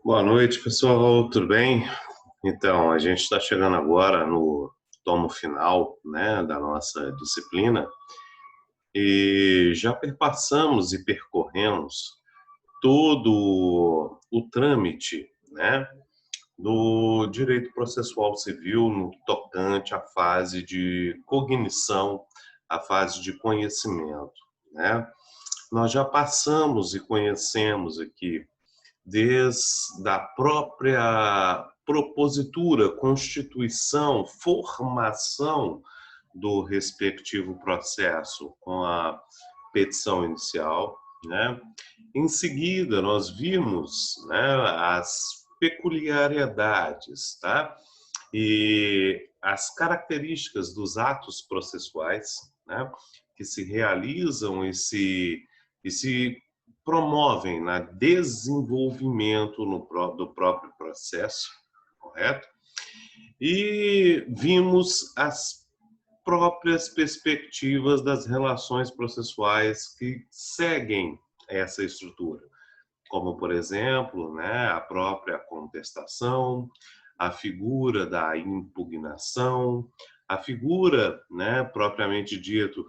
Boa noite, pessoal. Tudo bem? Então, a gente está chegando agora no tomo final, né, da nossa disciplina e já perpassamos e percorremos todo o trâmite, né, do direito processual civil no tocante à fase de cognição, à fase de conhecimento, né? Nós já passamos e conhecemos aqui desde a própria propositura, constituição, formação do respectivo processo com a petição inicial, né? Em seguida, nós vimos, né, as peculiaridades, tá? E as características dos atos processuais, né, que se realizam e se promovem na desenvolvimento do próprio processo, correto? E vimos as próprias perspectivas das relações processuais que seguem essa estrutura, como, por exemplo, né, a própria contestação, a figura da impugnação, a figura, né, propriamente dito,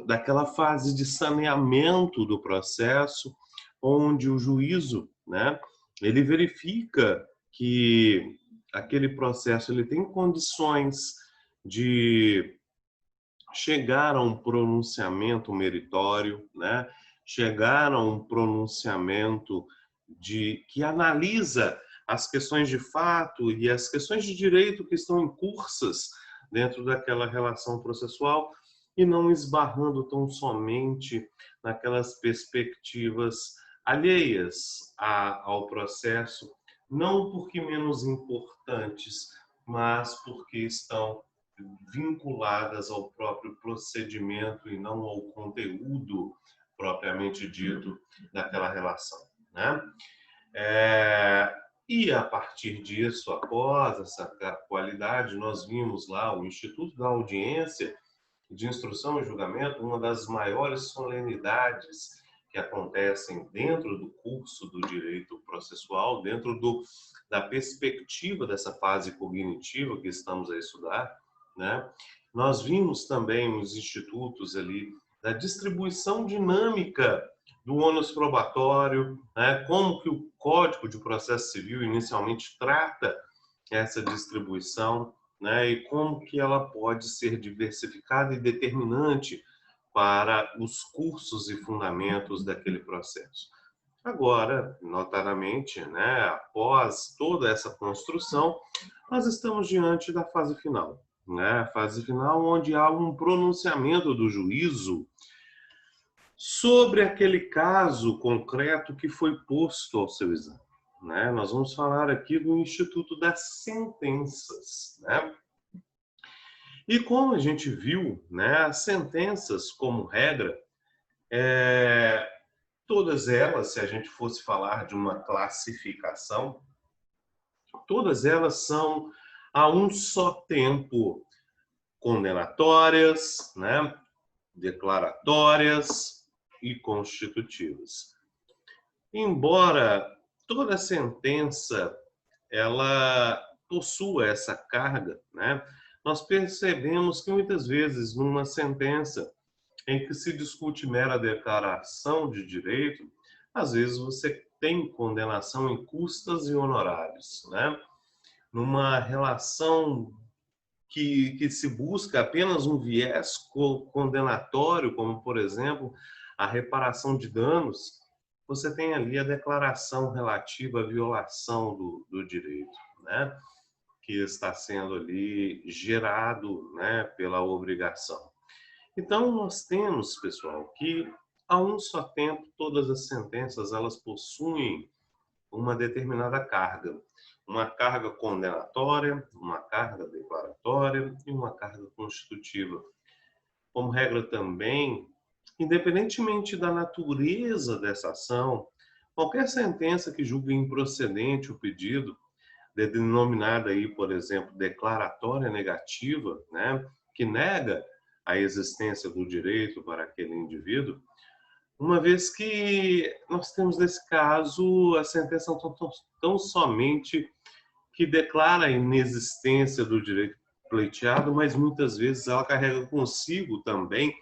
daquela fase de saneamento do processo, onde o juízo, né, ele verifica que aquele processo ele tem condições de chegar a um pronunciamento meritório, né, chegar a um pronunciamento que analisa as questões de fato e as questões de direito que estão incursas dentro daquela relação processual e não esbarrando tão somente naquelas perspectivas alheias ao processo, não porque menos importantes, mas porque estão vinculadas ao próprio procedimento e não ao conteúdo propriamente dito daquela relação, né? E a partir disso, após essa qualidade, nós vimos lá o Instituto da Audiência de Instrução e Julgamento, uma das maiores solenidades que acontecem dentro do curso do direito processual, dentro da perspectiva dessa fase cognitiva que estamos a estudar, né? Nós vimos também nos institutos ali da distribuição dinâmica do ônus probatório, né? Como que o Código de Processo Civil inicialmente trata essa distribuição, né? E como que ela pode ser diversificada e determinante para os cursos e fundamentos daquele processo. Agora, notadamente, né, após toda essa construção, nós estamos diante da fase final, né? A fase final onde há um pronunciamento do juízo sobre aquele caso concreto que foi posto ao seu exame, né? Nós vamos falar aqui do Instituto das Sentenças, né? E como a gente viu, né, as sentenças, como regra, todas elas, se a gente fosse falar de uma classificação, todas elas são a um só tempo condenatórias, né, declaratórias e constitutivas. Embora toda sentença ela possua essa carga, né, nós percebemos que muitas vezes numa sentença em que se discute mera declaração de direito, às vezes você tem condenação em custas e honorários, né? Numa relação que se busca apenas um viés condenatório, como, por exemplo, a reparação de danos, você tem ali a declaração relativa à violação do direito, né? Que está sendo ali gerado, né, pela obrigação. Então, nós temos, pessoal, que a um só tempo todas as sentenças elas possuem uma determinada carga. Uma carga condenatória, uma carga declaratória e uma carga constitutiva. Como regra também, independentemente da natureza dessa ação, qualquer sentença que julgue improcedente o pedido, denominada aí, por exemplo, declaratória negativa, né, que nega a existência do direito para aquele indivíduo, uma vez que nós temos, nesse caso, a sentença tão somente que declara a inexistência do direito pleiteado, mas muitas vezes ela carrega consigo também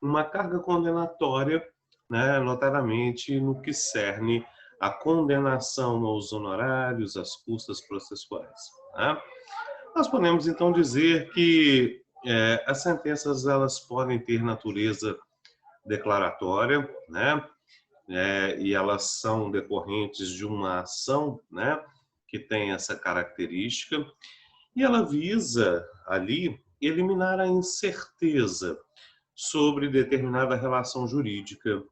uma carga condenatória, né, notadamente no que cerne a condenação aos honorários, às custas processuais. Né? Nós podemos então dizer que as sentenças elas podem ter natureza declaratória, né? E elas são decorrentes de uma ação, né, que tem essa característica, e ela visa ali eliminar a incerteza sobre determinada relação jurídica,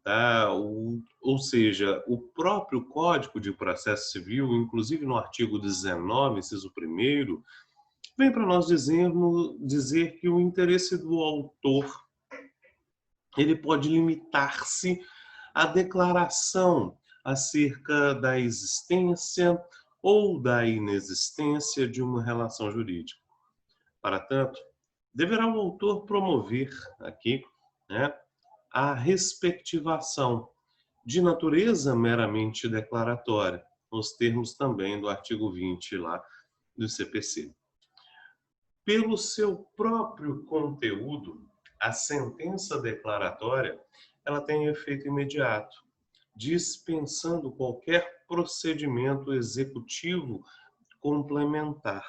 tá? Ou seja, o próprio Código de Processo Civil, inclusive no artigo 19, inciso 1º, vem para nós dizer que o interesse do autor ele pode limitar-se à declaração acerca da existência ou da inexistência de uma relação jurídica. Para tanto, deverá o autor promover aqui, né, a respectivação de natureza meramente declaratória, nos termos também do artigo 20 lá do CPC. Pelo seu próprio conteúdo, a sentença declaratória ela tem efeito imediato, dispensando qualquer procedimento executivo complementar,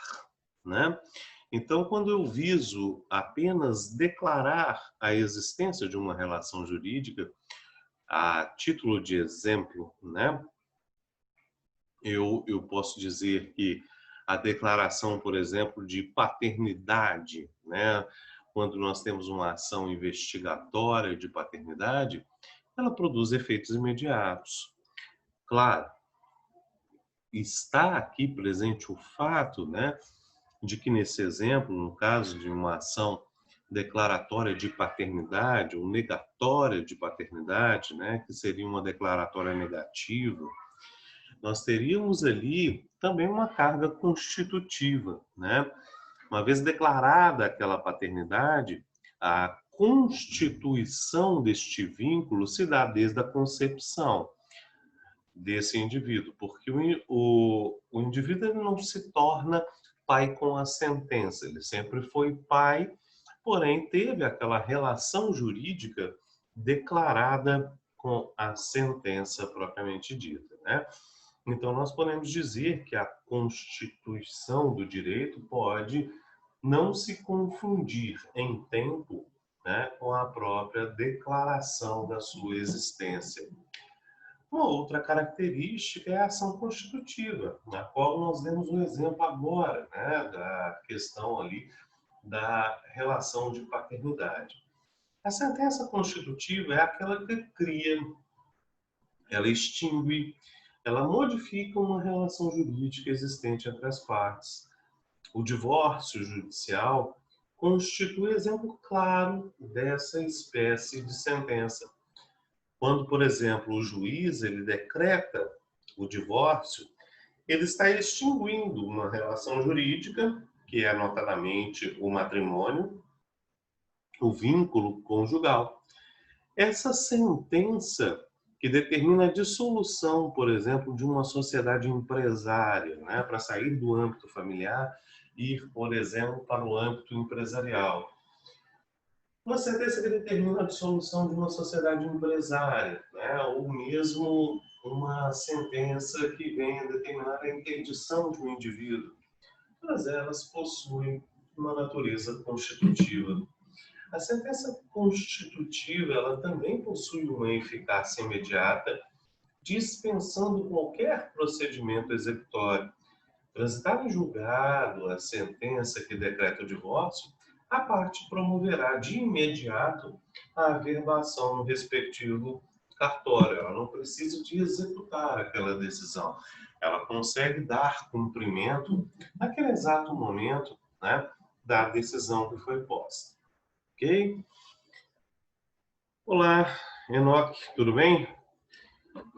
né? Então, quando eu viso apenas declarar a existência de uma relação jurídica, a título de exemplo, né, eu posso dizer que a declaração, por exemplo, de paternidade, né, quando nós temos uma ação investigatória de paternidade, ela produz efeitos imediatos. Claro, está aqui presente o fato, né, de que nesse exemplo, no caso de uma ação declaratória de paternidade ou negatória de paternidade, né, que seria uma declaratória negativa, nós teríamos ali também uma carga constitutiva, né? Uma vez declarada aquela paternidade, a constituição deste vínculo se dá desde a concepção desse indivíduo, porque o indivíduo ele não se torna pai com a sentença, ele sempre foi pai, porém teve aquela relação jurídica declarada com a sentença propriamente dita, né? Então nós podemos dizer que a constituição do direito pode não se confundir em tempo, né, com a própria declaração da sua existência. Uma outra característica é a ação constitutiva, na qual nós demos um exemplo agora, né, da questão ali da relação de paternidade. A sentença constitutiva é aquela que cria, ela extingue, ela modifica uma relação jurídica existente entre as partes. O divórcio judicial constitui exemplo claro dessa espécie de sentença. Quando, por exemplo, o juiz ele decreta o divórcio, ele está extinguindo uma relação jurídica, que é notadamente o matrimônio, o vínculo conjugal. Essa sentença que determina a dissolução, por exemplo, de uma sociedade empresária, né, para sair do âmbito familiar e ir, por exemplo, para o âmbito empresarial. Uma sentença que determina a dissolução de uma sociedade empresária, né? Ou mesmo uma sentença que venha determinar a interdição de um indivíduo. Todas elas possuem uma natureza constitutiva. A sentença constitutiva ela também possui uma eficácia imediata, dispensando qualquer procedimento executório. Transitada em julgado a sentença que decreta o divórcio, a parte promoverá de imediato a averbação no respectivo cartório. Ela não precisa de executar aquela decisão. Ela consegue dar cumprimento naquele exato momento, né, da decisão que foi posta. Ok? Olá, Enoque, tudo bem?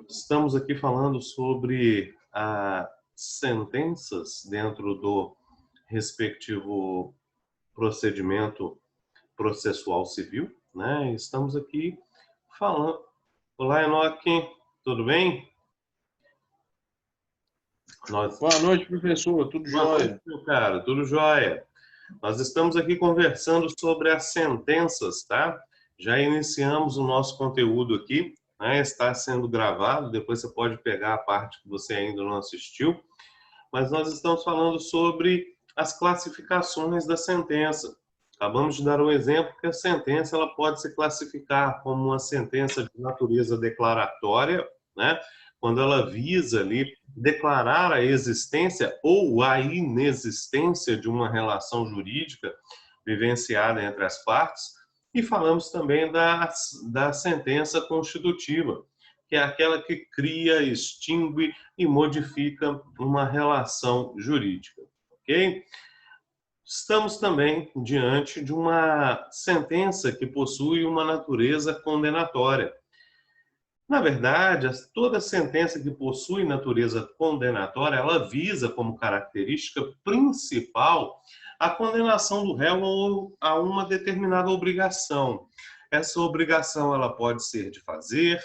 Estamos aqui falando sobre as sentenças dentro do respectivo procedimento processual civil, né? Estamos aqui falando. Olá, Enoque, tudo bem? Boa noite, professor. Tudo Boa noite, jóia? meu caro, tudo jóia? Nós estamos aqui conversando sobre as sentenças, tá? Já iniciamos o nosso conteúdo aqui, né? Está sendo gravado, depois você pode pegar a parte que você ainda não assistiu, mas nós estamos falando sobre as classificações da sentença. Acabamos de dar um exemplo que a sentença ela pode se classificar como uma sentença de natureza declaratória, né? Quando ela visa ali declarar a existência ou a inexistência de uma relação jurídica vivenciada entre as partes, e falamos também da sentença constitutiva, que é aquela que cria, extingue e modifica uma relação jurídica, ok? Estamos também diante de uma sentença que possui uma natureza condenatória. Na verdade, toda sentença que possui natureza condenatória, ela visa como característica principal a condenação do réu a uma determinada obrigação. Essa obrigação ela pode ser de fazer,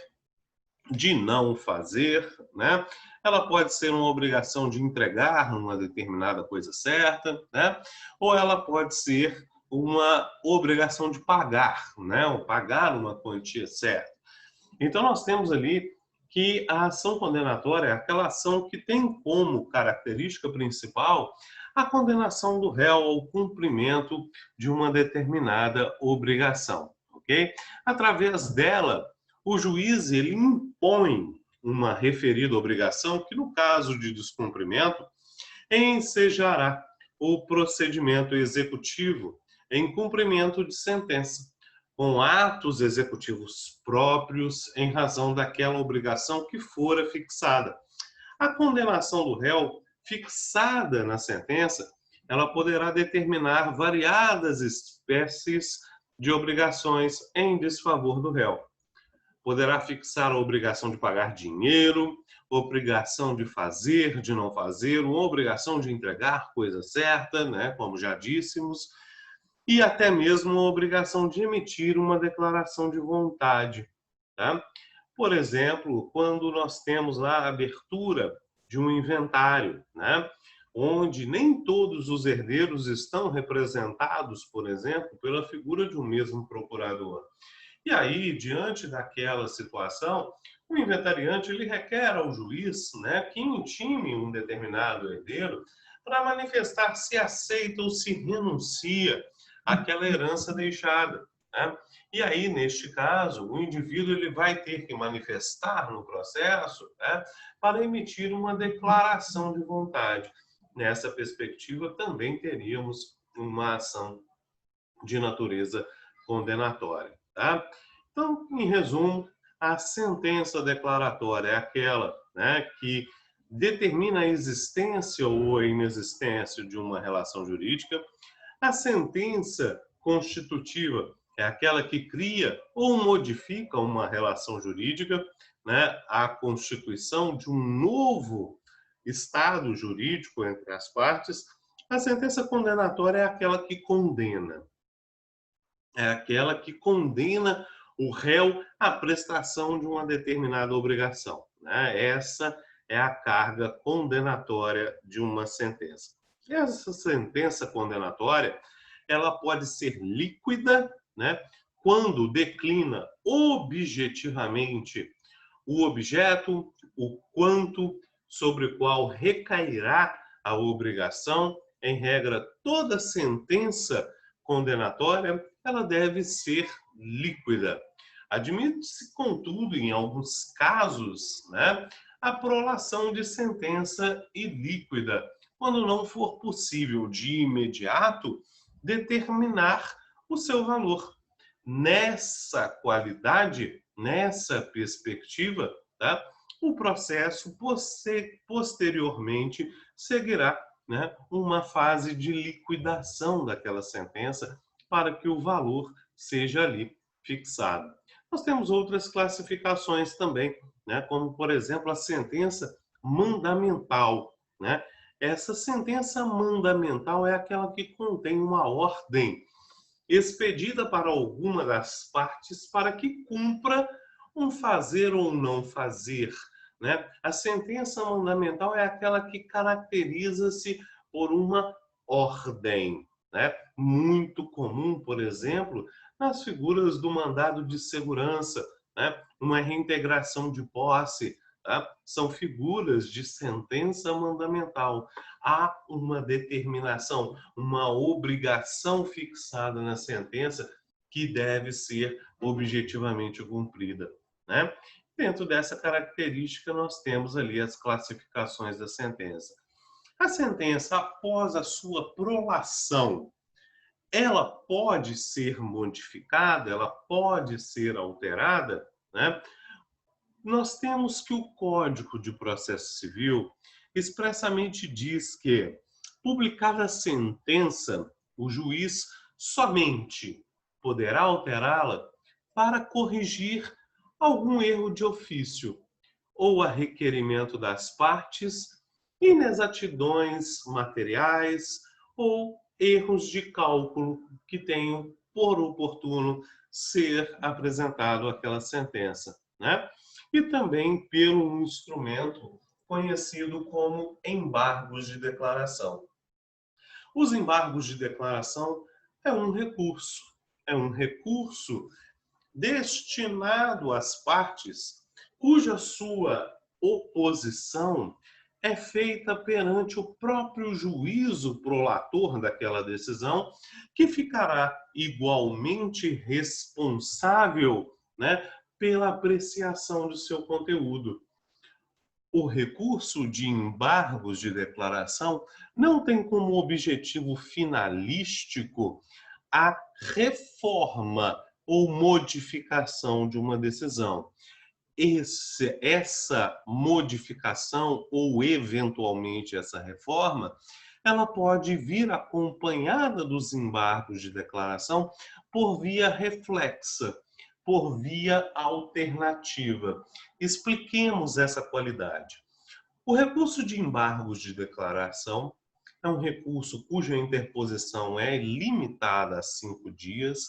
de não fazer, né? Ela pode ser uma obrigação de entregar uma determinada coisa certa, né? Ou ela pode ser uma obrigação de pagar, né? Ou pagar uma quantia certa. Então, nós temos ali que a ação condenatória é aquela ação que tem como característica principal a condenação do réu ao cumprimento de uma determinada obrigação, ok? Através dela, o juiz ele impõe uma referida obrigação que, no caso de descumprimento, ensejará o procedimento executivo em cumprimento de sentença, com atos executivos próprios em razão daquela obrigação que fora fixada. A condenação do réu fixada na sentença, ela poderá determinar variadas espécies de obrigações em desfavor do réu. Poderá fixar a obrigação de pagar dinheiro, obrigação de fazer, de não fazer, uma obrigação de entregar coisa certa, né, como já dissemos, e até mesmo a obrigação de emitir uma declaração de vontade. Tá? Por exemplo, quando nós temos lá a abertura de um inventário, né? Onde nem todos os herdeiros estão representados, por exemplo, pela figura de um mesmo procurador. E aí, diante daquela situação, o inventariante ele requer ao juiz, né, que intime um determinado herdeiro para manifestar se aceita ou se renuncia àquela herança deixada. Né? E aí, neste caso, o indivíduo ele vai ter que manifestar no processo, né, para emitir uma declaração de vontade. Nessa perspectiva, também teríamos uma ação de natureza condenatória. Tá? Então, em resumo, a sentença declaratória é aquela, né, que determina a existência ou a inexistência de uma relação jurídica. A sentença constitutiva é aquela que cria ou modifica uma relação jurídica, né, a constituição de um novo estado jurídico entre as partes. A sentença condenatória é aquela que condena, é aquela que condena o réu à prestação de uma determinada obrigação. Né? Essa é a carga condenatória de uma sentença. Essa sentença condenatória ela pode ser líquida, né? Quando declina objetivamente o objeto, o quanto sobre o qual recairá a obrigação. Em regra, toda sentença condenatória ela deve ser líquida. Admite-se, contudo, em alguns casos, né, a prolação de sentença ilíquida, quando não for possível de imediato determinar o seu valor. Nessa qualidade, nessa perspectiva, tá, o processo posteriormente seguirá, né, uma fase de liquidação daquela sentença para que o valor seja ali fixado. Nós temos outras classificações também, né, como, por exemplo, a sentença mandamental. Né? Essa sentença mandamental é aquela que contém uma ordem expedida para alguma das partes para que cumpra um fazer ou não fazer, né? A sentença mandamental é aquela que caracteriza-se por uma ordem, né? Muito comum, por exemplo, nas figuras do mandado de segurança, né? Uma reintegração de posse, tá? São figuras de sentença mandamental. Há uma determinação, uma obrigação fixada na sentença que deve ser objetivamente cumprida, né? Dentro dessa característica, nós temos ali as classificações da sentença. A sentença, após a sua prolação, ela pode ser modificada, ela pode ser alterada, né? Nós temos que o Código de Processo Civil expressamente diz que, publicada a sentença, o juiz somente poderá alterá-la para corrigir algum erro de ofício ou a requerimento das partes, inexatidões materiais ou erros de cálculo que tenham por oportuno ser apresentado àquela sentença, né? E também pelo instrumento conhecido como embargos de declaração. Os embargos de declaração é um recurso destinado às partes cuja sua oposição é feita perante o próprio juízo prolator daquela decisão, que ficará igualmente responsável, né, pela apreciação do seu conteúdo. O recurso de embargos de declaração não tem como objetivo finalístico a reforma ou modificação de uma decisão. Essa modificação ou eventualmente essa reforma, ela pode vir acompanhada dos embargos de declaração por via reflexa, por via alternativa. Expliquemos essa qualidade. O recurso de embargos de declaração é um recurso cuja interposição é limitada a 5 dias,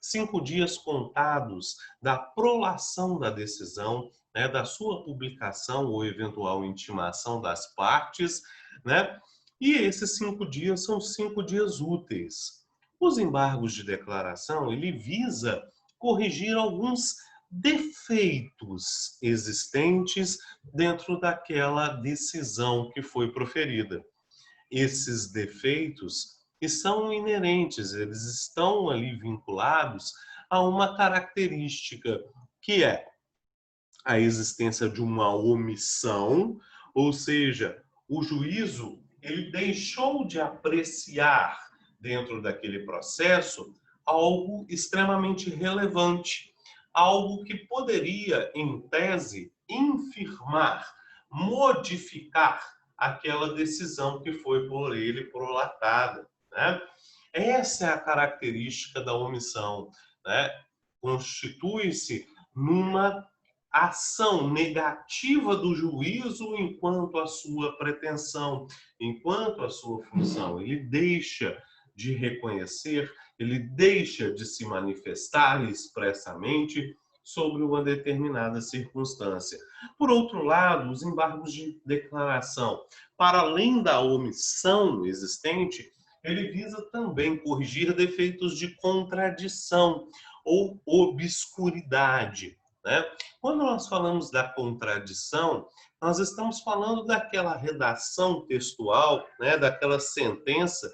5 dias contados da prolação da decisão, né, da sua publicação ou eventual intimação das partes, né? E esses 5 dias são 5 dias úteis. Os embargos de declaração, ele visa corrigir alguns defeitos existentes dentro daquela decisão que foi proferida. Esses defeitos são inerentes, eles estão ali vinculados a uma característica que é a existência de uma omissão, ou seja, o juízo ele deixou de apreciar dentro daquele processo algo extremamente relevante, algo que poderia, em tese, infirmar, modificar aquela decisão que foi por ele prolatada, né? Essa é a característica da omissão, né? Constitui-se numa ação negativa do juízo enquanto a sua pretensão, enquanto a sua função. Ele deixa de reconhecer, ele deixa de se manifestar expressamente sobre uma determinada circunstância. Por outro lado, os embargos de declaração, para além da omissão existente, ele visa também corrigir defeitos de contradição ou obscuridade, né? Quando nós falamos da contradição, nós estamos falando daquela redação textual, né, daquela sentença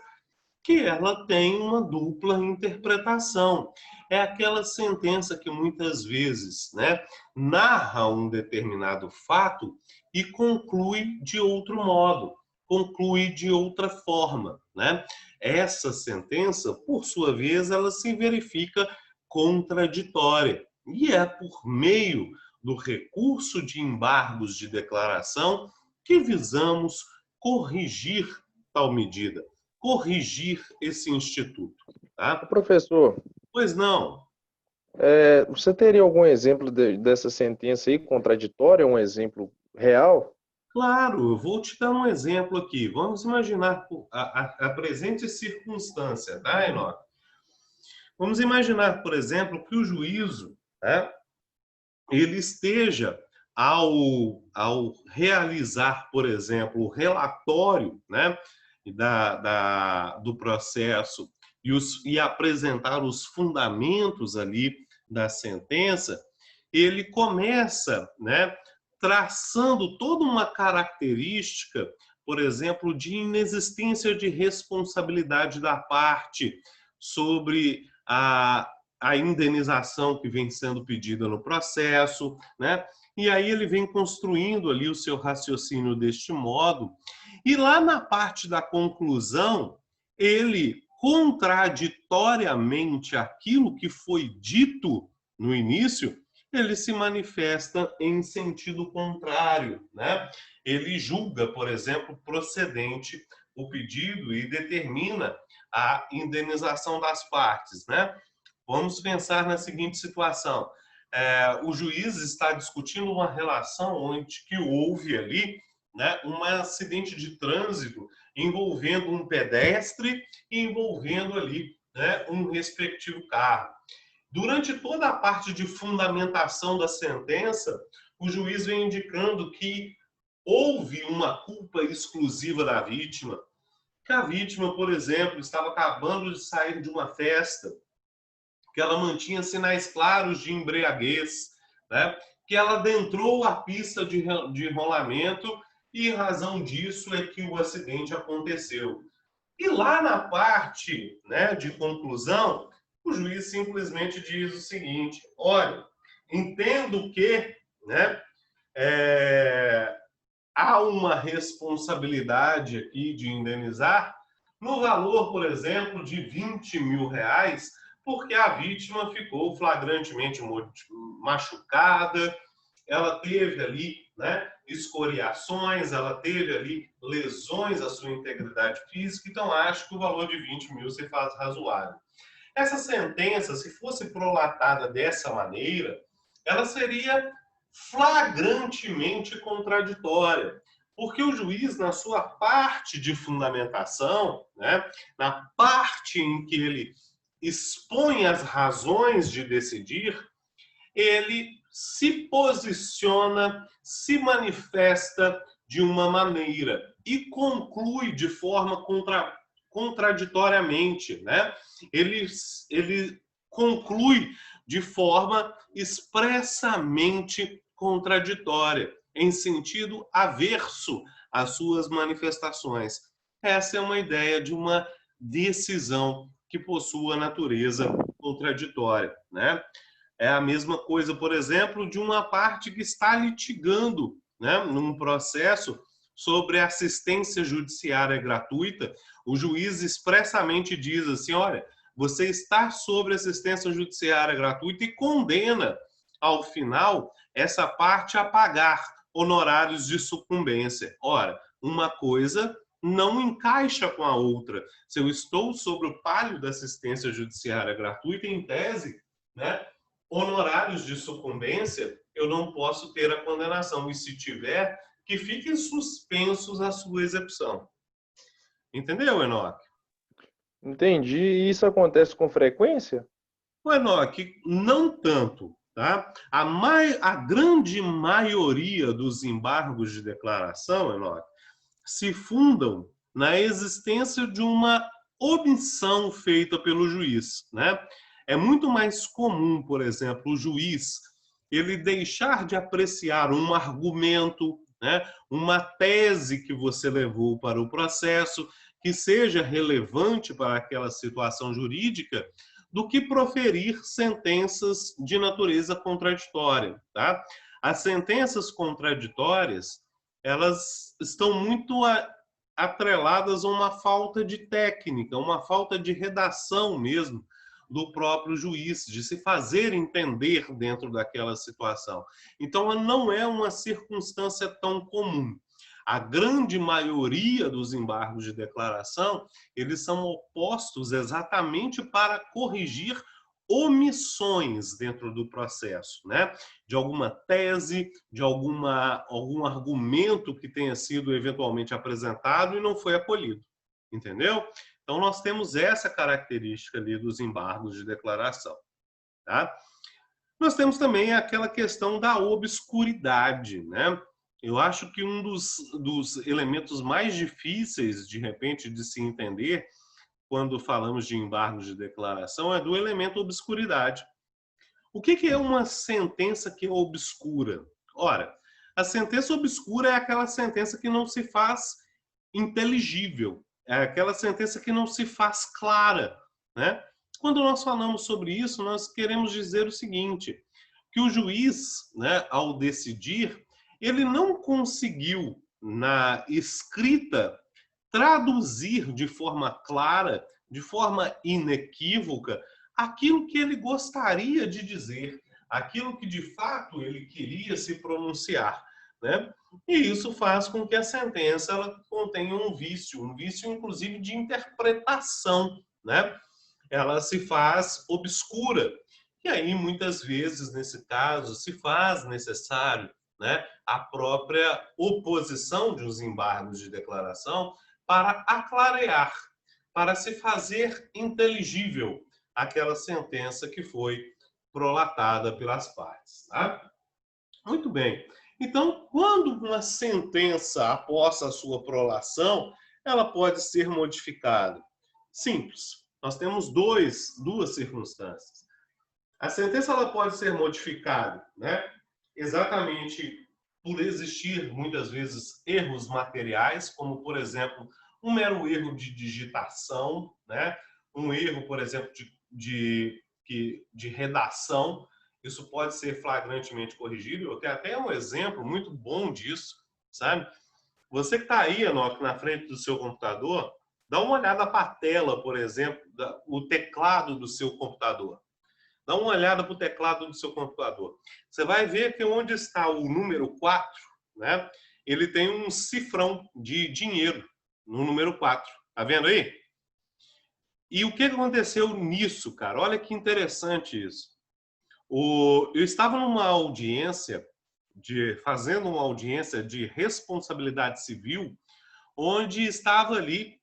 que ela tem uma dupla interpretação. É aquela sentença que muitas vezes, né, narra um determinado fato e conclui de outro modo, conclui de outra forma, né? Essa sentença, por sua vez, ela se verifica contraditória. E é por meio do recurso de embargos de declaração que visamos corrigir tal medida, corrigir esse instituto. Tá? Professor, Pois não. você teria algum exemplo dessa sentença aí contraditória, um exemplo real? Claro, eu vou te dar um exemplo aqui. Vamos imaginar a presente circunstância, tá, Enoque? Vamos imaginar, por exemplo, que o juízo, né, ele esteja, ao realizar, por exemplo, o relatório, né, do processo e apresentar os fundamentos ali da sentença, ele começa, né, traçando toda uma característica, por exemplo, de inexistência de responsabilidade da parte sobre a indenização que vem sendo pedida no processo, né? E aí ele vem construindo ali o seu raciocínio deste modo, e lá na parte da conclusão, ele, contraditoriamente àquilo que foi dito no início, ele se manifesta em sentido contrário, né? Ele julga, por exemplo, procedente o pedido e determina a indenização das partes, né? Vamos pensar na seguinte situação: o juiz está discutindo uma relação onde que houve ali, né, um acidente de trânsito envolvendo um pedestre e envolvendo ali, né, um respectivo carro. Durante toda a parte de fundamentação da sentença, o juiz vem indicando que houve uma culpa exclusiva da vítima, que a vítima, por exemplo, estava acabando de sair de uma festa, que ela mantinha sinais claros de embriaguez, né? Que ela adentrou a pista de rolamento e, em razão disso, é que o acidente aconteceu. E lá na parte, né, de conclusão, o juiz simplesmente diz o seguinte: olha, entendo que, né, há uma responsabilidade aqui de indenizar no valor, por exemplo, de R$ 20.000, porque a vítima ficou flagrantemente machucada, ela teve ali, né, escoriações, ela teve ali lesões à sua integridade física, então acho que o valor de 20 mil se faz razoável. Essa sentença, se fosse prolatada dessa maneira, ela seria flagrantemente contraditória, porque o juiz, na sua parte de fundamentação, né, na parte em que ele expõe as razões de decidir, ele se posiciona, se manifesta de uma maneira e conclui de forma contraditoriamente, né? Ele conclui de forma expressamente contraditória, em sentido averso às suas manifestações. Essa é uma ideia de uma decisão que possua natureza contraditória, né? É a mesma coisa, por exemplo, de uma parte que está litigando, né, num processo sobre assistência judiciária gratuita. O juiz expressamente diz assim: olha, você está sobre assistência judiciária gratuita, e condena, ao final, essa parte a pagar honorários de sucumbência. Ora, uma coisa não encaixa com a outra. Se eu estou sobre o pálio da assistência judiciária gratuita, em tese, né, honorários de sucumbência, eu não posso ter a condenação. E se tiver, que fiquem suspensos a sua execução. Entendeu, Enoque? Entendi. E isso acontece com frequência? O Enoque, não tanto. Tá? A grande maioria dos embargos de declaração, Enoque, se fundam na existência de uma omissão feita pelo juiz, né? É muito mais comum, por exemplo, o juiz ele deixar de apreciar um argumento, né, uma tese que você levou para o processo, que seja relevante para aquela situação jurídica, do que proferir sentenças de natureza contraditória, tá? As sentenças contraditórias, elas estão muito atreladas a uma falta de técnica, uma falta de redação mesmo do próprio juiz, de se fazer entender dentro daquela situação. Então, não é uma circunstância tão comum. A grande maioria dos embargos de declaração, eles são opostos exatamente para corrigir omissões dentro do processo, né? De alguma tese, de algum argumento que tenha sido eventualmente apresentado e não foi acolhido, entendeu? Então, nós temos essa característica ali dos embargos de declaração. Tá? Nós temos também aquela questão da obscuridade, né? Eu acho que um dos elementos mais difíceis, de repente, de se entender quando falamos de embargos de declaração é do elemento obscuridade. O que é uma sentença que é obscura? Ora, a sentença obscura é aquela sentença que não se faz inteligível, é aquela sentença que não se faz clara, né? Quando nós falamos sobre isso, nós queremos dizer o seguinte, que o juiz, né, ao decidir, ele não conseguiu, na escrita, traduzir de forma clara, de forma inequívoca, aquilo que ele gostaria de dizer, aquilo que de fato ele queria se pronunciar, né? E isso faz com que a sentença ela contenha um vício inclusive de interpretação, né? Ela se faz obscura. E aí, muitas vezes, nesse caso, se faz necessário, né, a própria oposição de uns embargos de declaração para aclarear, para se fazer inteligível aquela sentença que foi prolatada pelas partes. Tá? Muito bem. Então, quando uma sentença, após a sua prolação, ela pode ser modificada? Simples. Nós temos duas circunstâncias. A sentença ela pode ser modificada, né? Exatamente por existir, muitas vezes, erros materiais, como, por exemplo, um mero erro de digitação, né? Um erro, por exemplo, de redação. Isso pode ser flagrantemente corrigido. Eu tenho até um exemplo muito bom disso, sabe? Você que está aí, Enoque, na frente do seu computador, dá uma olhada para a tela, por exemplo, o teclado do seu computador. Dá uma olhada para o teclado do seu computador. Você vai ver que onde está o número 4, né, ele tem um cifrão de dinheiro no número 4. Tá vendo aí? E o que aconteceu nisso, cara? Olha que interessante isso. Eu estava numa audiência, fazendo uma audiência de responsabilidade civil, onde estava ali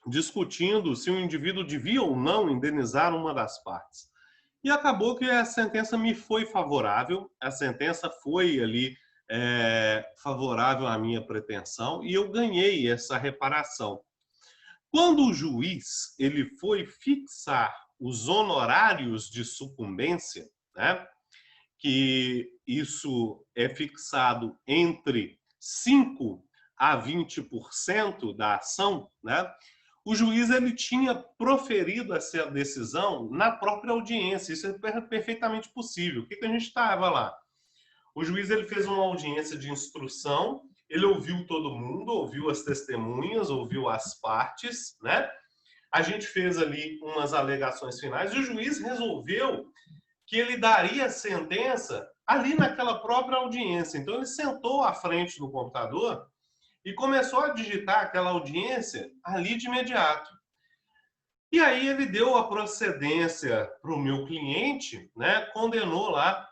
discutindo se o indivíduo devia ou não indenizar uma das partes. E acabou que a sentença me foi favorável, a sentença foi ali favorável à minha pretensão e eu ganhei essa reparação. Quando o juiz ele foi fixar os honorários de sucumbência, né, que isso é fixado entre 5% a 20% da ação, né, o juiz ele tinha proferido essa decisão na própria audiência. Isso é perfeitamente possível. O que a gente estava lá? O juiz ele fez uma audiência de instrução, ele ouviu todo mundo, ouviu as testemunhas, ouviu as partes, né? A gente fez ali umas alegações finais e o juiz resolveu que ele daria a sentença ali naquela própria audiência. Então ele sentou à frente do computador e começou a digitar aquela audiência ali de imediato. E aí ele deu a procedência para o meu cliente, né? Condenou lá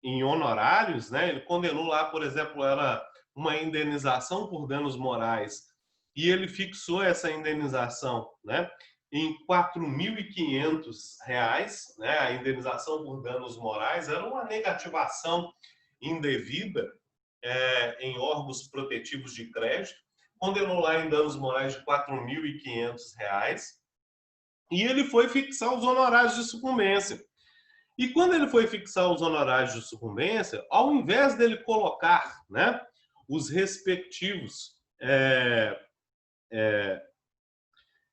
em honorários, né? Ele condenou lá, por exemplo, era uma indenização por danos morais e ele fixou essa indenização, né, em R$ 4.500, né? A indenização por danos morais era uma negativação indevida em órgãos protetivos de crédito, condenou lá em danos morais de R$ 4.500 e ele foi fixar os honorários de sucumbência. E quando ele foi fixar os honorários de sucumbência, ao invés dele colocar, né, os respectivos,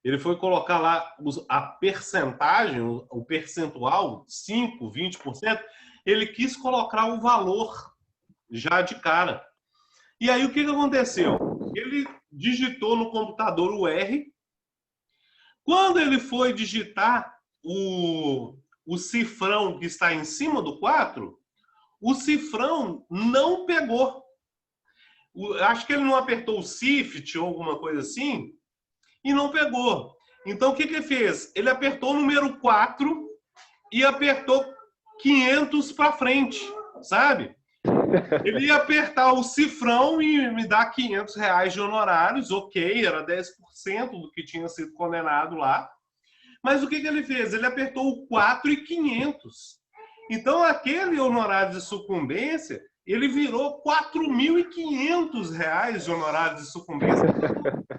ele foi colocar lá a percentagem, o percentual, 5%, 20%, ele quis colocar o valor já de cara. E aí o que aconteceu? Ele digitou no computador o R. Quando ele foi digitar o cifrão que está em cima do 4, o cifrão não pegou. Acho que ele não apertou o Shift ou alguma coisa assim e não pegou. Então o que ele fez? Ele apertou o número 4 e apertou 500 para frente, sabe? Ele ia apertar o cifrão e me dar R$ 500 de honorários, ok, era 10% do que tinha sido condenado lá. Mas o que ele fez? Ele apertou o 4.500. Então, aquele honorário de sucumbência, ele virou R$ 4.500 de honorário de sucumbência.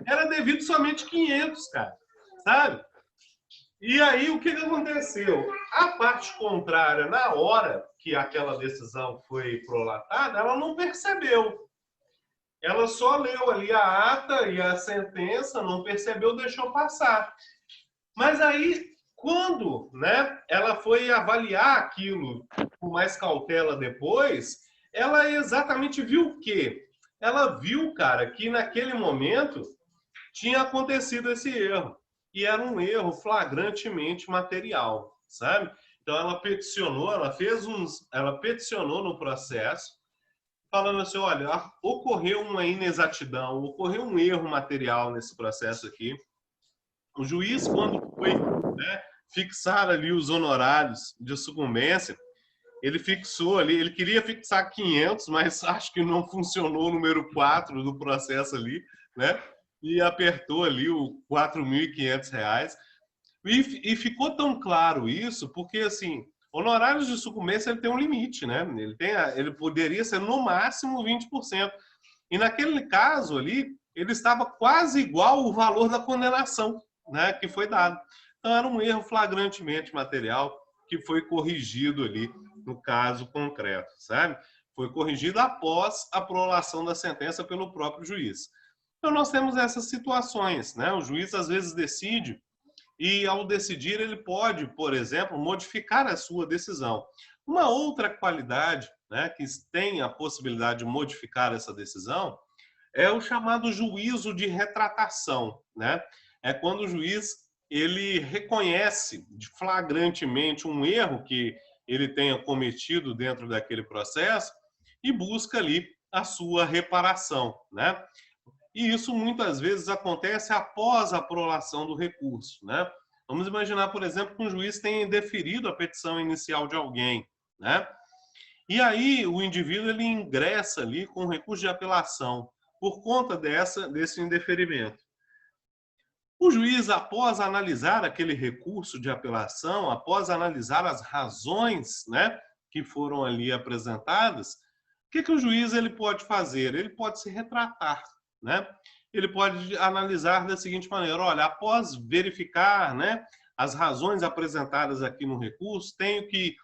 Era devido somente 500, cara. Sabe? E aí, o que aconteceu? A parte contrária, na hora que aquela decisão foi prolatada, ela não percebeu. Ela só leu ali a ata e a sentença, não percebeu, deixou passar. Mas aí, quando, né, ela foi avaliar aquilo com mais cautela depois, ela exatamente viu o quê? Ela viu, cara, que naquele momento tinha acontecido esse erro. E era um erro flagrantemente material, sabe? Então ela peticionou, ela peticionou no processo, falando assim, olha, ocorreu uma inexatidão, ocorreu um erro material nesse processo aqui. O juiz, quando foi, né, fixar ali os honorários de sucumbência, ele fixou ali, ele queria fixar 500, mas acho que não funcionou o número 4 do processo ali, né? E apertou ali o R$ 4.500. E ficou tão claro isso, porque assim, honorários de sucumbência ele tem um limite, né? Ele poderia ser no máximo 20%. E naquele caso ali, ele estava quase igual ao valor da condenação, né, que foi dado. Então era um erro flagrantemente material que foi corrigido ali no caso concreto, sabe? Foi corrigido após a prolação da sentença pelo próprio juiz. Então nós temos essas situações, né? O juiz às vezes decide e ao decidir ele pode, por exemplo, modificar a sua decisão. Uma outra qualidade, né, que tem a possibilidade de modificar essa decisão é o chamado juízo de retratação, né? É quando o juiz ele reconhece flagrantemente um erro que ele tenha cometido dentro daquele processo e busca ali a sua reparação, né? E isso muitas vezes acontece após a prolação do recurso, né? Vamos imaginar, por exemplo, que um juiz tenha deferido a petição inicial de alguém, né? E aí o indivíduo ele ingressa ali com recurso de apelação por conta desse indeferimento. O juiz, após analisar aquele recurso de apelação, após analisar as razões, né, que foram ali apresentadas, o que o juiz ele pode fazer? Ele pode se retratar, né? Ele pode analisar da seguinte maneira: olha, após verificar, né, as razões apresentadas aqui no recurso, tenho que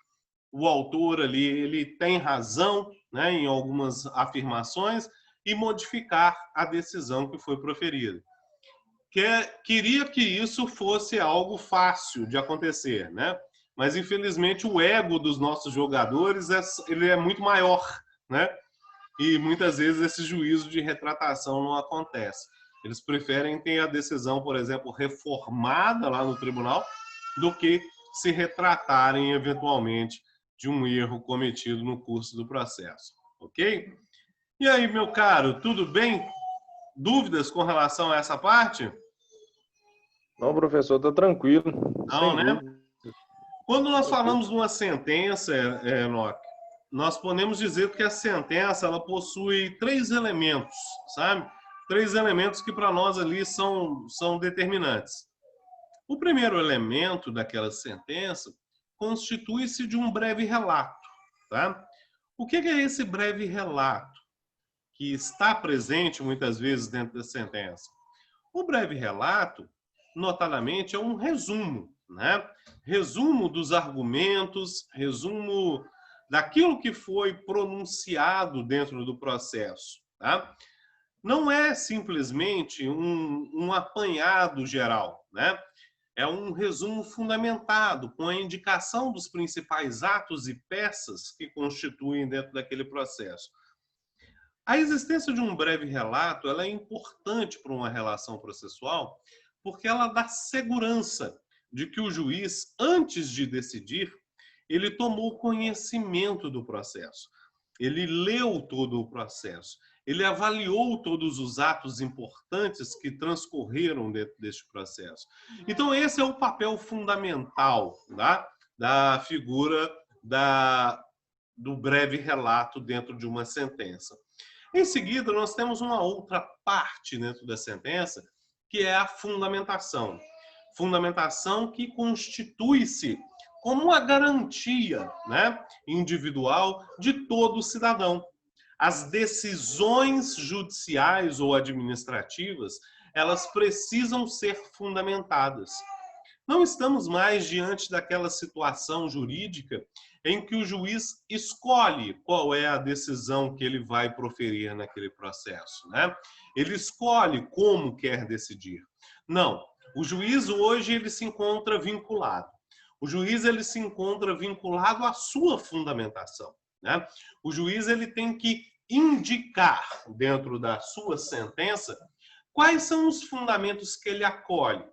o autor ali ele tem razão, né, em algumas afirmações e modificar a decisão que foi proferida. Queria que isso fosse algo fácil de acontecer, né? Mas infelizmente o ego dos nossos jogadores ele é muito maior, né? E muitas vezes esse juízo de retratação não acontece. Eles preferem ter a decisão, por exemplo, reformada lá no tribunal, do que se retratarem eventualmente de um erro cometido no curso do processo, ok? E aí, meu caro, tudo bem? Dúvidas com relação a essa parte? Não, professor, está tranquilo, Não, sem né? dúvida. Quando nós falamos de uma sentença, Enoque, nós podemos dizer que a sentença ela possui 3 elementos, sabe? 3 elementos que para nós ali são determinantes. O primeiro elemento daquela sentença constitui-se de um breve relato, tá? O que é esse breve relato que está presente muitas vezes dentro da sentença? O breve relato, notadamente, é um resumo, né? Resumo dos argumentos, resumo daquilo que foi pronunciado dentro do processo, tá? Não é simplesmente um apanhado geral, né? É um resumo fundamentado com a indicação dos principais atos e peças que constituem dentro daquele processo. A existência de um breve relato ela é importante para uma relação processual porque ela dá segurança de que o juiz, antes de decidir, ele tomou conhecimento do processo. Ele leu todo o processo. Ele avaliou todos os atos importantes que transcorreram dentro deste processo. Então, esse é o papel fundamental, tá? Da figura do breve relato dentro de uma sentença. Em seguida, nós temos uma outra parte dentro da sentença, que é a fundamentação. Fundamentação que constitui-se como uma garantia, né, individual de todo cidadão. As decisões judiciais ou administrativas, elas precisam ser fundamentadas. Não estamos mais diante daquela situação jurídica em que o juiz escolhe qual é a decisão que ele vai proferir naquele processo, né? Ele escolhe como quer decidir. Não, o juiz hoje ele se encontra vinculado. O juiz ele se encontra vinculado à sua fundamentação, né? O juiz ele tem que indicar dentro da sua sentença quais são os fundamentos que ele acolhe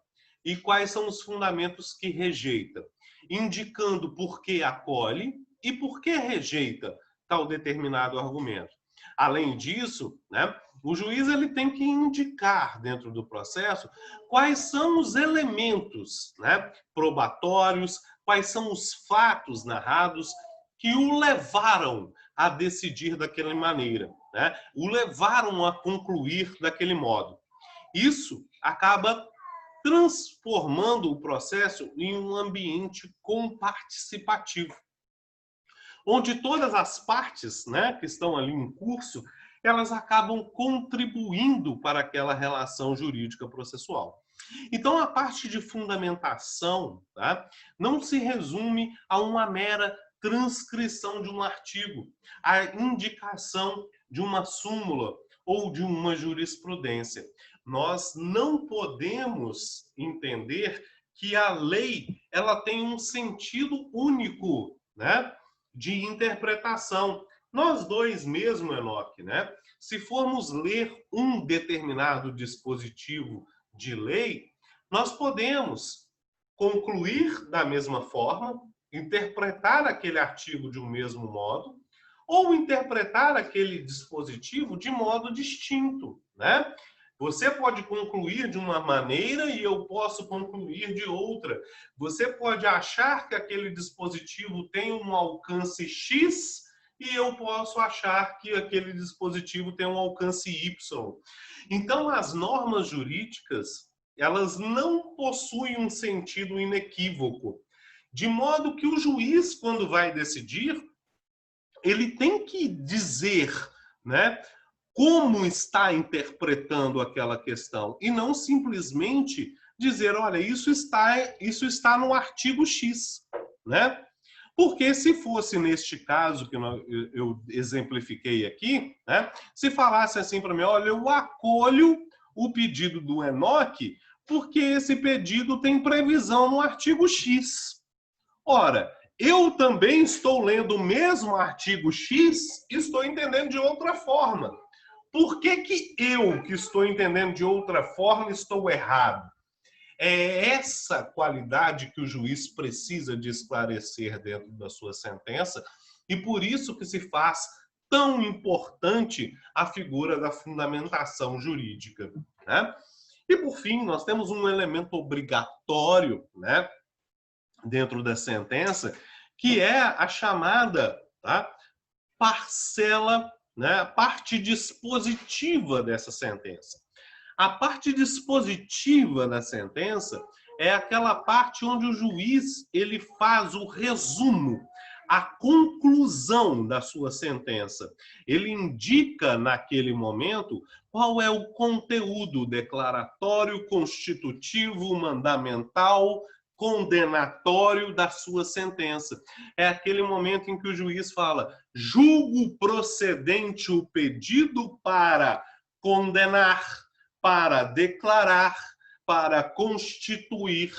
e quais são os fundamentos que rejeita, indicando por que acolhe e por que rejeita tal determinado argumento. Além disso, né, o juiz ele tem que indicar dentro do processo quais são os elementos, né, probatórios, quais são os fatos narrados que o levaram a decidir daquela maneira, né, o levaram a concluir daquele modo. Isso acaba transformando o processo em um ambiente comparticipativo, onde todas as partes, né, que estão ali em curso, elas acabam contribuindo para aquela relação jurídica processual. Então, a parte de fundamentação, tá, não se resume a uma mera transcrição de um artigo, a indicação de uma súmula ou de uma jurisprudência. Nós não podemos entender que a lei ela tem um sentido único, né, de interpretação. Nós dois mesmo, Enoque, né, se formos ler um determinado dispositivo de lei, nós podemos concluir da mesma forma, interpretar aquele artigo de um mesmo modo, ou interpretar aquele dispositivo de modo distinto, né? Você pode concluir de uma maneira e eu posso concluir de outra. Você pode achar que aquele dispositivo tem um alcance X e eu posso achar que aquele dispositivo tem um alcance Y. Então, as normas jurídicas, elas não possuem um sentido inequívoco. De modo que o juiz, quando vai decidir, ele tem que dizer, né, como está interpretando aquela questão e não simplesmente dizer, olha, isso está no artigo X, né? Porque se fosse neste caso que eu exemplifiquei aqui, né, se falasse assim para mim, olha, eu acolho o pedido do Enoque porque esse pedido tem previsão no artigo X. Ora, eu também estou lendo o mesmo artigo X e estou entendendo de outra forma. Por que que eu, que estou entendendo de outra forma, estou errado? É essa qualidade que o juiz precisa de esclarecer dentro da sua sentença e por isso que se faz tão importante a figura da fundamentação jurídica, né? E por fim, nós temos um elemento obrigatório, né, dentro da sentença, que é a chamada, tá, parcela, né, a parte dispositiva dessa sentença. A parte dispositiva da sentença é aquela parte onde o juiz ele faz o resumo, a conclusão da sua sentença. Ele indica naquele momento qual é o conteúdo declaratório, constitutivo, mandamental, condenatório da sua sentença. É aquele momento em que o juiz fala: julgo procedente o pedido para condenar, para declarar, para constituir,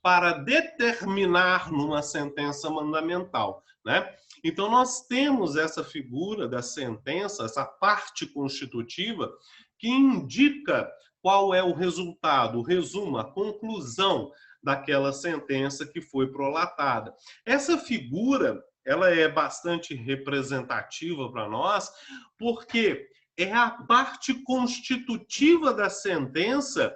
para determinar numa sentença mandamental, né? Então nós temos essa figura da sentença, essa parte constitutiva que indica qual é o resultado, o resumo, a conclusão daquela sentença que foi prolatada. Essa figura, ela é bastante representativa para nós, porque é a parte constitutiva da sentença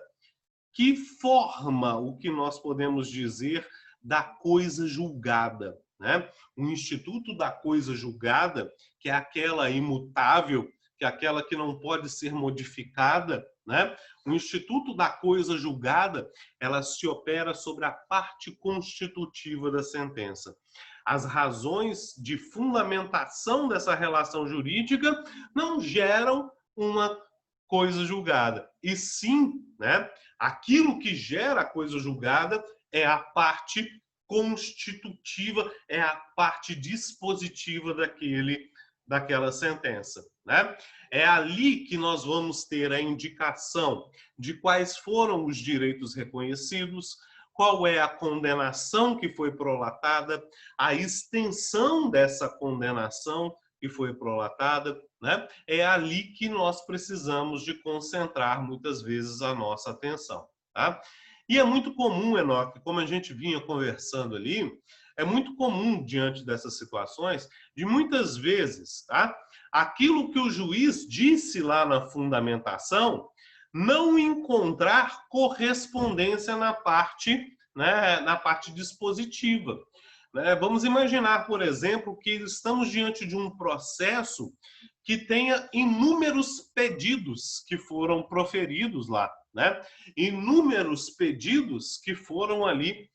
que forma o que nós podemos dizer da coisa julgada. né? O instituto da coisa julgada, que é aquela imutável, que é aquela que não pode ser modificada, né? O instituto da coisa julgada, ela se opera sobre a parte constitutiva da sentença. As razões de fundamentação dessa relação jurídica não geram uma coisa julgada, e sim, né, aquilo que gera a coisa julgada é a parte constitutiva, é a parte dispositiva daquela sentença, né? É ali que nós vamos ter a indicação de quais foram os direitos reconhecidos, qual é a condenação que foi prolatada, a extensão dessa condenação que foi prolatada, né? É ali que nós precisamos de concentrar muitas vezes a nossa atenção, tá? E é muito comum, Enoque, como a gente vinha conversando ali, é muito comum diante dessas situações, de muitas vezes, tá? Aquilo que o juiz disse lá na fundamentação não encontrar correspondência na parte, né, na parte dispositiva. Vamos imaginar, por exemplo, que estamos diante de um processo que tenha inúmeros pedidos que foram proferidos lá, né? Inúmeros pedidos que foram ali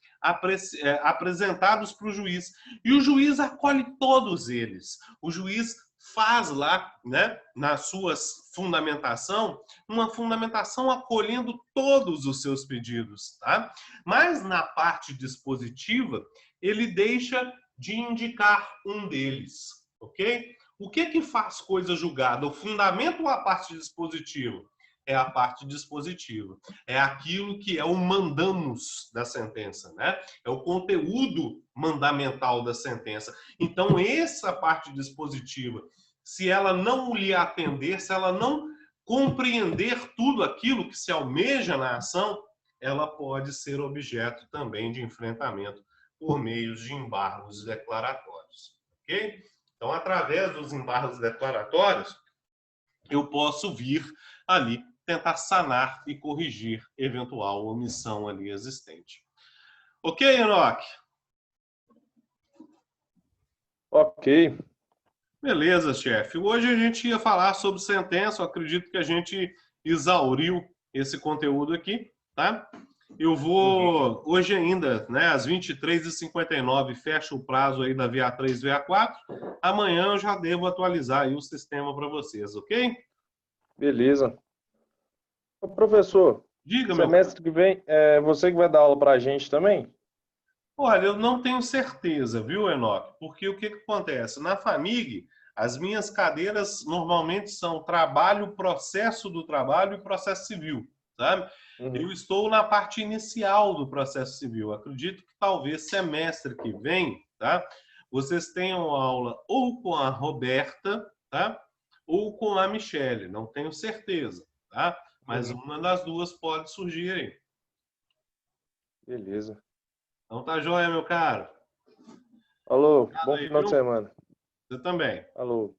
apresentados para o juiz. E o juiz acolhe todos eles. O juiz faz lá, né, na sua fundamentação, uma fundamentação acolhendo todos os seus pedidos, tá? Mas na parte dispositiva, ele deixa de indicar um deles, ok? O que faz coisa julgada? O fundamento ou a parte dispositiva? É a parte dispositiva. É aquilo que é o mandamus da sentença, né? É o conteúdo mandamental da sentença. Então, essa parte dispositiva, se ela não lhe atender, se ela não compreender tudo aquilo que se almeja na ação, ela pode ser objeto também de enfrentamento por meios de embargos declaratórios, ok? Então, através dos embargos declaratórios, eu posso vir ali tentar sanar e corrigir eventual omissão ali existente. Ok, Enoque? Ok. Beleza, chefe. Hoje a gente ia falar sobre sentença. Eu acredito que a gente exauriu esse conteúdo aqui, tá? Eu vou, hoje ainda, né, às 23h59, fecha o prazo aí da VA3 e VA4. Amanhã eu já devo atualizar aí o sistema para vocês, ok? Beleza. Ô, professor, Diga, meu caro. semestre que vem, é você que vai dar aula para a gente também? Olha, eu não tenho certeza, viu, Enoque? Porque o que acontece? Na FAMIG, as minhas cadeiras normalmente são trabalho, processo do trabalho e processo civil, sabe? Eu Uhum. estou na parte inicial do processo civil. Acredito que talvez semestre que vem, tá? Vocês tenham aula ou com a Roberta, tá? Ou com a Michele, não tenho certeza, tá? Mas Uhum. uma das duas pode surgir aí. Beleza. Então tá joia, meu caro. Alô, Obrigado bom aí, final de viu? semana. Você também. Alô.